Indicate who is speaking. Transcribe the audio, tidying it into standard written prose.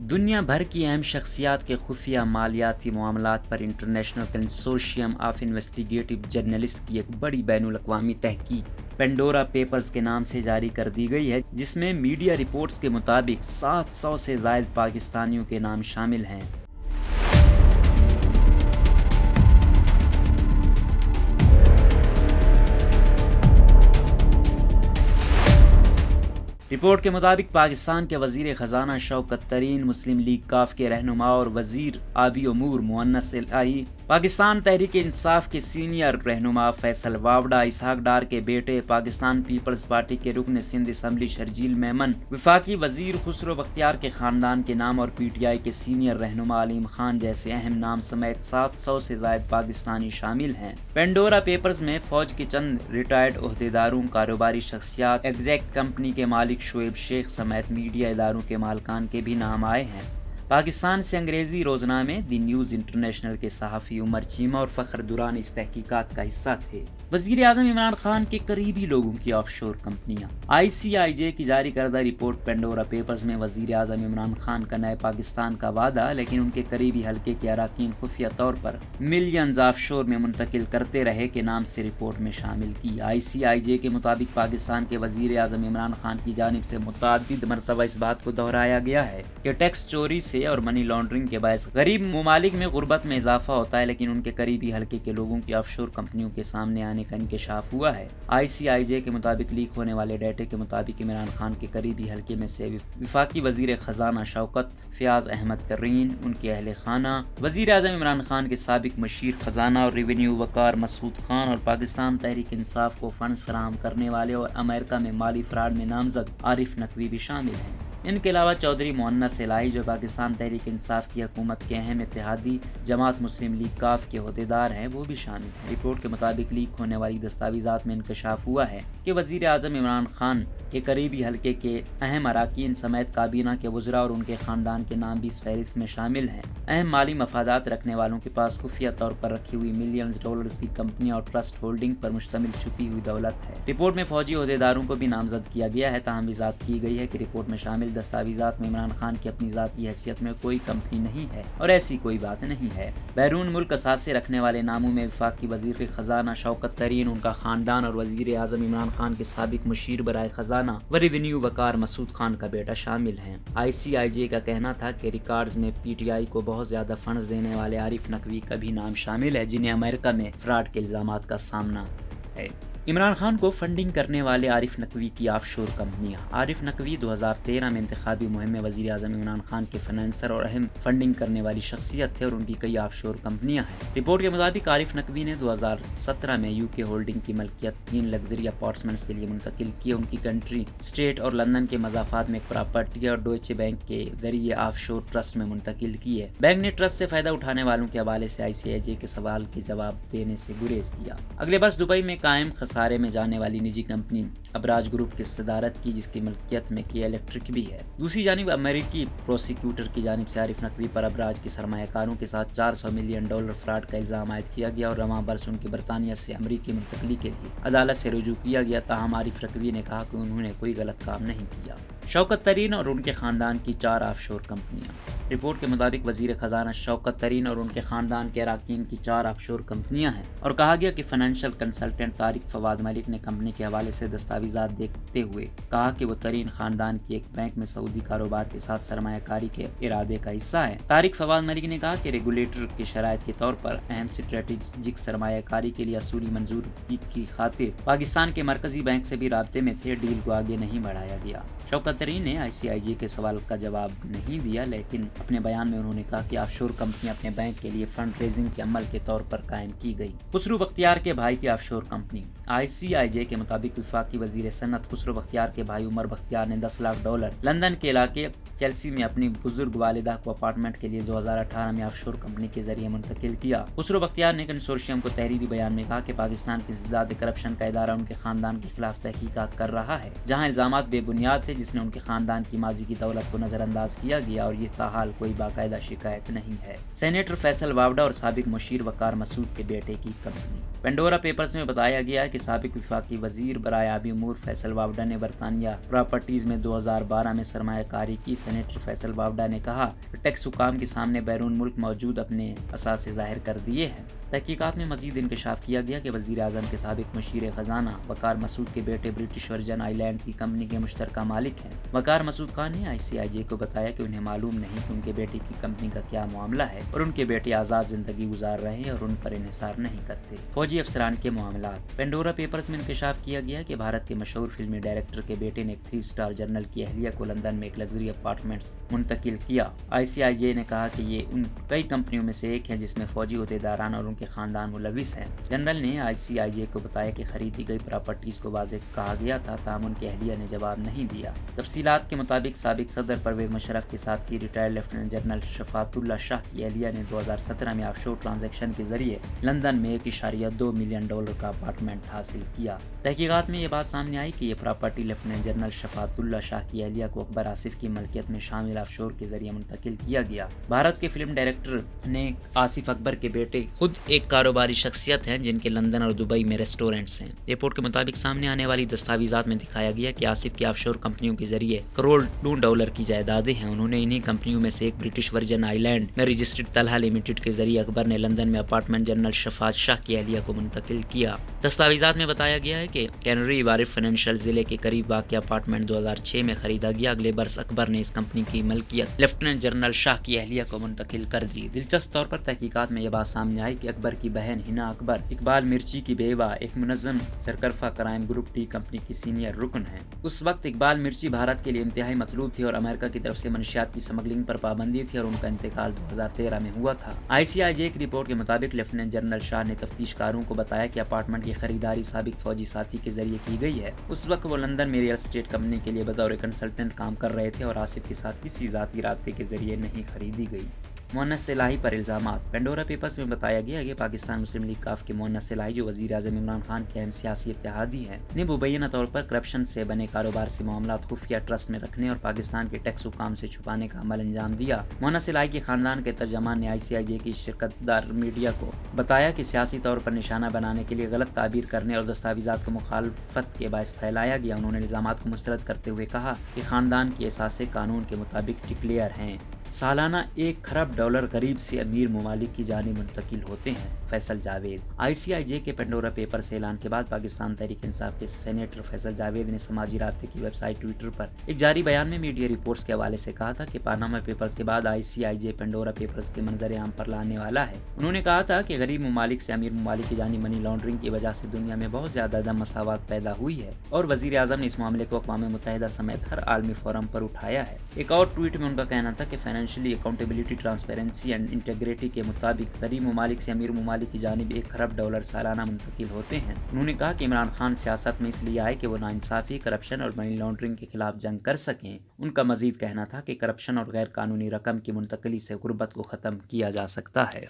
Speaker 1: دنیا بھر کی اہم شخصیات کے خفیہ مالیاتی معاملات پر international consortium of investigative journalist کی ایک بڑی بین الاقوامی تحقیق پینڈورا پیپرز کے نام سے جاری کر دی گئی ہے، جس میں میڈیا رپورٹس کے مطابق 700 سے زائد پاکستانیوں کے نام شامل ہیں۔ رپورٹ کے مطابق پاکستان کے وزیر خزانہ شوکت ترین، مسلم لیگ کاف کے رہنما اور وزیر آبی امور مؤنس الہی، پاکستان تحریک انصاف کے سینئر رہنما فیصل واوڈا، اسحاق ڈار کے بیٹے، پاکستان پیپلز پارٹی کے رکن سندھ اسمبلی شرجیل میمن، وفاقی وزیر خسرو بختیار کے خاندان کے نام اور پی ٹی آئی کے سینئر رہنما علیم خان جیسے اہم نام سمیت 700 سے زائد پاکستانی شامل ہیں۔ پینڈورا پیپرز میں فوج کے چند ریٹائرڈ عہدیداروں، کاروباری شخصیات، ایگزیکٹ کمپنی کے مالک شعیب شیخ سمیت میڈیا اداروں کے مالکان کے بھی نام آئے ہیں۔ پاکستان سے انگریزی روزنامے دی نیوز انٹرنیشنل کے صحافی عمر چیمہ اور فخر دوران اس تحقیقات کا حصہ تھے۔ وزیر اعظم عمران خان کے قریبی لوگوں کی آف شور کمپنیاں۔ ICIJ کی جاری کردہ رپورٹ پینڈورا پیپرز میں وزیر اعظم عمران خان کا نئے پاکستان کا وعدہ، لیکن ان کے قریبی حلقے کے اراکین خفیہ طور پر ملینز آف شور میں منتقل کرتے رہے کے نام سے رپورٹ میں شامل کی۔ ICIJ کے مطابق پاکستان کے وزیر اعظم عمران خان کی جانب سے متعدد مرتبہ اس بات کو دہرایا گیا ہے کہ ٹیکس چوری سے اور منی لانڈرنگ کے باعث غریب ممالک میں غربت میں اضافہ ہوتا ہے، لیکن ان کے قریبی حلقے کے لوگوں کی آف شور کمپنیوں کے سامنے آنے کا انکشاف ہوا ہے۔ ICIJ کے مطابق لیک ہونے والے ڈیٹے کے مطابق عمران خان کے قریبی حلقے میں سے وفاقی وزیر خزانہ شوکت، فیاض احمد ترین، ان کے اہل خانہ، وزیر اعظم عمران خان کے سابق مشیر خزانہ اور ریونیو وقار مسعود خان اور پاکستان تحریک انصاف کو فنڈز فراہم کرنے والے اور امریکہ میں مالی فراڈ میں نامزد عارف نقوی بھی شامل ہیں۔ ان کے علاوہ چودھری مؤنس الہی، جو پاکستان تحریک انصاف کی حکومت کے اہم اتحادی جماعت مسلم لیگ کاف کے عہدیدار ہیں، وہ بھی شامل ہیں۔ رپورٹ کے مطابق لیک ہونے والی دستاویزات میں انکشاف ہوا ہے کہ وزیر اعظم عمران خان کے قریبی حلقے کے اہم اراکین سمیت کابینہ کے وزراء اور ان کے خاندان کے نام بھی اس فہرست میں شامل ہیں۔ اہم مالی مفادات رکھنے والوں کے پاس خفیہ طور پر رکھی ہوئی ملینز ڈالرز کی کمپنیاں اور ٹرسٹ ہولڈنگ پر مشتمل چھپی ہوئی دولت ہے۔ رپورٹ میں فوجی عہدیداروں کو بھی نامزد کیا گیا ہے، تاہم وضاحت کی گئی ہے کہ رپورٹ میں شامل دستاویزات میں عمران خان کی اپنی ذاتی حیثیت میں کوئی کمپنی نہیں ہے اور ایسی کوئی بات نہیں ہے۔ بیرون ملک اثاثے رکھنے والے ناموں میں وفاقی وزیر خزانہ شوکت ترین، ان کا خاندان اور وزیر اعظم عمران خان کے سابق مشیر برائے خزانہ و ریونیو وقار مسعود خان کا بیٹا شامل ہیں۔ ICIJ کا کہنا تھا کہ ریکارڈز میں PTI کو بہت زیادہ فنڈز دینے والے عارف نقوی کا بھی نام شامل ہے، جنہیں امریکہ میں فراڈ کے الزامات کا سامنا ہے۔ عمران خان کو فنڈنگ کرنے والے عارف نقوی کی آف شور کمپنیاں۔ عارف نقوی 2013 میں انتخابی مہم میں وزیر اعظم عمران خان کے فنانسر اور اہم فنڈنگ کرنے والی شخصیت تھے اور ان کی کئی آف شور کمپنیاں ہیں۔ رپورٹ کے مطابق عارف نقوی نے 2017 میں UK ہولڈنگ کی ملکیت 3 لگژری اپارٹمنٹس کے لیے منتقل کی، ان کی کنٹری اسٹیٹ اور لندن کے مضافات میں ایک پراپرٹی اور ڈوئچے بینک کے ذریعے آف شور ٹرسٹ میں منتقل کی ہے۔ بینک نے ٹرسٹ سے فائدہ اٹھانے والوں کے حوالے سے ICIJ کے سوال کے جواب دینے سے گریز کیا۔ اگلے برس دبئی میں قائم خسارے میں جانے والی نجی کمپنی ابراج گروپ کی صدارت کی، جس کی ملکیت میں کے الیکٹرک بھی ہے۔ دوسری جانب امریکی پروسیکیوٹر کی جانب سے عارف نقوی پر ابراج کے سرمایہ کاروں کے ساتھ $400 ملین فراڈ کا الزام عائد کیا گیا اور رواں برس ان کی برطانیہ سے امریکی منتقلی کے لیے عدالت سے رجوع کیا گیا، تاہم عارف نقوی نے کہا کہ انہوں نے کوئی غلط کام نہیں کیا۔ شوکت ترین اور ان کے خاندان کی 4 آف شور کمپنیاں۔ رپورٹ کے مطابق وزیر خزانہ شوکت ترین اور ان کے خاندان کے اراکین کی 4 آف شور کمپنیاں ہیں اور کہا گیا کہ فائنینشیل کنسلٹنٹ طارق فواد ملک نے کمپنی کے حوالے سے دستاویزات دیکھتے ہوئے کہا کہ وہ ترین خاندان کی ایک بینک میں سعودی کاروبار کے ساتھ سرمایہ کاری کے ارادے کا حصہ ہے۔ طارق فواد ملک نے کہا کہ ریگولیٹر کی شرائط کے طور پر اہم اسٹریٹجک سرمایہ کاری کے لیے اصولی منظوری کی خاطر پاکستان کے مرکزی بینک سے بھی رابطے میں تھے، ڈیل کو آگے نہیں بڑھایا گیا۔ شوکت ترین نے ICIJ کے سوال کا جواب نہیں دیا، لیکن اپنے بیان میں انہوں نے کہا کہ آف شور کمپنیاں اپنے بینک کے لیے فنڈ ریزنگ کے عمل کے طور پر قائم کی گئی۔ خسرو بختیار کے بھائی کی آف شور کمپنی۔ ICIJ کے مطابق وفاقی وزیر صنعت خسرو بختیار کے بھائی عمر بختیار نے $10 لاکھ لندن کے علاقے چیلسی میں اپنی بزرگ والدہ کو اپارٹمنٹ کے لیے 2018 میں آف شور کمپنی کے ذریعے منتقل کیا۔ خسرو بختیار نے کنسورشیم کو تحریری بیان میں کہا کہ پاکستان کی ضد کرپشن کا ادارہ ان کے خاندان کے خلاف تحقیقات کر رہا ہے، جہاں الزامات بے بنیاد تھے، جس نے ان کے خاندان کی ماضی کی دولت کو نظر انداز کیا گیا اور یہ تاحال فلحال کوئی باقاعدہ شکایت نہیں ہے۔ سینیٹر فیصل واوڈا اور سابق مشیر وقار مسعود کے بیٹے کی کمپنی۔ پینڈورا پیپرز میں بتایا گیا ہے کہ سابق وفاقی وزیر برائے آبی امور فیصل واوڈا نے برطانیہ پراپرٹیز میں 2012 میں سرمایہ کاری کی۔ سینیٹر فیصل واوڈا نے کہا کہ ٹیکس حکام کے سامنے بیرون ملک موجود اپنے اثاثے ظاہر کر دیے ہیں۔ تحقیقات میں مزید انکشاف کیا گیا کہ وزیر اعظم کے سابق مشیر خزانہ وقار مسعود کے بیٹے برٹش ورجن آئی لینڈز کی کمپنی کے مشترکہ مالک ہیں۔ وقار مسعود خان نے ICIJ کو بتایا کہ انہیں معلوم نہیں کہ ان کے بیٹے کی کمپنی کا کیا معاملہ ہے اور ان کے بیٹے آزاد زندگی گزار رہے ہیں اور ان پر انحصار نہیں کرتے۔ فوجی افسران کے معاملات۔ پینڈورا پیپرز میں انکشاف کیا گیا کہ بھارت کے مشہور فلمی ڈائریکٹر کے بیٹے نے ایک 3 اسٹار جنرل کی اہلیہ کو لندن میں ایک لگژری اپارٹمنٹ منتقل کیا۔ ICIJ نے کہا کہ یہ ان کئی کمپنیوں میں سے ایک ہے جس میں فوجی عہدیداران اور ان کے خاندان ملوث ہیں۔ جنرل نے ICIJ کو بتایا کہ خریدی گئی پراپرٹیز کو واضح کہا گیا تھا، تاہم ان کی اہلیہ نے جواب نہیں دیا۔ تفصیلات کے مطابق سابق صدر پرویز مشرف کے ساتھ ہی ریٹائرڈ لیفٹیننٹ جنرل شفاعت اللہ شاہ کی اہلیہ نے 2017 میں آف شور ٹرانزیکشن کے ذریعے لندن میں $1.2 ملین کا اپارٹمنٹ حاصل کیا۔ تحقیقات میں یہ بات سامنے آئی کہ یہ پراپرٹی لیفٹیننٹ جنرل شفاعت اللہ شاہ کی اہلیہ کو اکبر آصف کی ملکیت میں شامل آف شور کے ذریعے منتقل کیا گیا۔ بھارت کے فلم ڈائریکٹر نے آصف اکبر کے بیٹے خود ایک کاروباری شخصیت ہیں جن کے لندن اور دبئی میں ریسٹورینٹس ہیں۔ رپورٹ کے مطابق سامنے آنے والی دستاویزات میں دکھایا گیا کہ آصف کی آف شور کمپنیوں کے ذریعے $1 کروڑ کی جائیدادیں ہیں۔ انہوں نے انہی کمپنیوں میں سے ایک برٹش ورجن آئی لینڈ میں رجسٹرڈ طلحہ لمیٹڈ کے ذریعے اکبر نے لندن میں اپارٹمنٹ جنرل شفاعت شاہ کی اہلیہ کو منتقل کیا۔ دستاویزات میں بتایا گیا ہے کہ کینری وارف فائنینشیل ضلع کے قریب واقع اپارٹمنٹ 2006 میں خریدا گیا۔ اگلے برس اکبر نے اس کمپنی کی ملکیت لیفٹیننٹ جنرل شاہ کی اہلیہ کو منتقل کر دی۔ دلچسپ طور پر تحقیقات میں یہ بات سامنے آئی کہ اکبر کی بہن ہنا اکبر اقبال مرچی کی بیوہ ایک منظم سرکرفہ کرائم گروپ ٹی کمپنی کی سینئر رکن ہیں۔ اس وقت اقبال مرچی بھارت کے لیے انتہائی مطلوب تھی اور امریکہ کی طرف سے منشیات کی سمگلنگ پر پابندی تھی اور ان کا انتقال 2013 میں ہوا تھا۔ ICIJ کی رپورٹ کے مطابق لیفٹیننٹ جنرل شاہ نے تفتیش کاروں کو بتایا کہ اپارٹمنٹ کی خریداری سابق فوجی ساتھی کے ذریعے کی گئی ہے۔ اس وقت وہ لندن میں ریئل اسٹیٹ کمپنی کے لیے بطور کنسلٹنٹ کام کر رہے تھے اور آصف کے ساتھ کسی ذاتی رابطے کے ذریعے نہیں خریدی گئی۔ مؤنس الہی پر الزامات۔ پینڈورا پیپرز میں بتایا گیا کہ پاکستان مسلم لیگ کاف کے مؤنس الہی جو وزیر اعظم عمران خان کے اہم سیاسی اتحادی ہیں نے مبینہ طور پر کرپشن سے بنے کاروبار سے معاملات خفیہ ٹرسٹ میں رکھنے اور پاکستان کے ٹیکس حکام سے چھپانے کا عمل انجام دیا۔ مؤنس الہی کے خاندان کے ترجمان نے ICIJ کی شرکت دار میڈیا کو بتایا کہ سیاسی طور پر نشانہ بنانے کے لیے غلط تعبیر کرنے اور دستاویزات کو مخالفت کے باعث پھیلایا گیا۔ انہوں نے الزامات کو مسترد کرتے ہوئے کہا کہ خاندان کے اثاثے قانون کے مطابق ڈکلیئر ہیں۔ سالانہ $1 کروڑ غریب سے امیر ممالک کی جانب منتقل ہوتے ہیں۔ فیصل جاوید۔ ICIJ کے پینڈورا پیپر سے اعلان کے بعد پاکستان تحریک انصاف کے سینیٹر فیصل جاوید نے سماجی رابطے کی ویب سائٹ ٹویٹر پر ایک جاری بیان میں میڈیا رپورٹس کے حوالے سے کہا تھا کہ پاناما پیپرز کے بعد ICIJ پینڈورا پیپرز کے منظر عام پر لانے والا ہے۔ انہوں نے کہا تھا کہ غریب ممالک سے امیر ممالک کی جانب منی لانڈرنگ کی وجہ سے دنیا میں بہت زیادہ عدم مساوات پیدا ہوئی ہے اور وزیر اعظم نے اس معاملے کو اقوام متحدہ سمیت ہر عالمی فورم پر اٹھایا ہے۔ ایک اور ٹویٹ میں ان کا کہنا تھا کہ financially accountability, transparency and integrity کے مطابق غریب ممالک سے امیر ممالک کی جانب $1 کروڑ سالانہ منتقل ہوتے ہیں۔ انہوں نے کہا کہ عمران خان سیاست میں اس لیے آئے کہ وہ ناانصافی، کرپشن اور منی لانڈرنگ کے خلاف جنگ کر سکیں۔ ان کا مزید کہنا تھا کہ کرپشن اور غیر قانونی رقم کی منتقلی سے غربت کو ختم کیا جا سکتا ہے۔